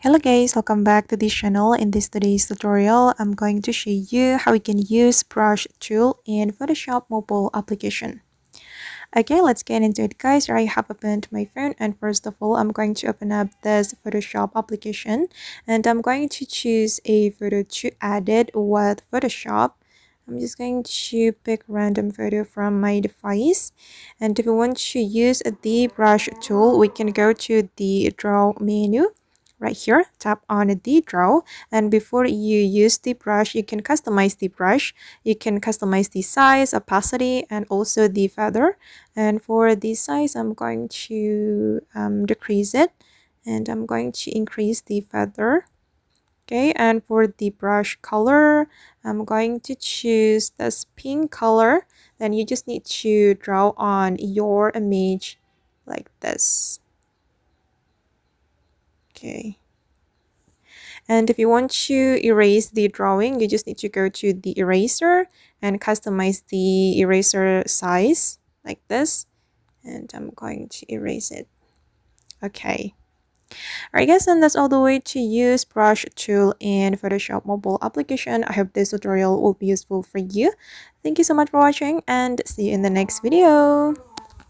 Hello guys, welcome back to this channel. In today's tutorial, I'm going to show you how you can use brush tool in Photoshop mobile application. Okay, let's get into it guys. Here I have opened my phone, and first of all, I'm going to open up this Photoshop application, and I'm going to choose a photo to edit with Photoshop. I'm just going to pick random photo from my device, and if you want to use the brush tool, we can go to the draw menu right here, tap on the draw, and before you use the brush, you can customize the brush. You can customize the size, opacity, and also the feather. And for the size, I'm going to decrease it, and I'm going to increase the feather. Okay, and for the brush color, I'm going to choose this pink color. Then you just need to draw on your image like this. Okay. And if you want to erase the drawing, you just need to go to the eraser and customize the eraser size like this. And I'm going to erase it. Okay. Alright guys, and that's all the way to use brush tool in Photoshop mobile application. I hope this tutorial will be useful for you. Thank you so much for watching and see you in the next video.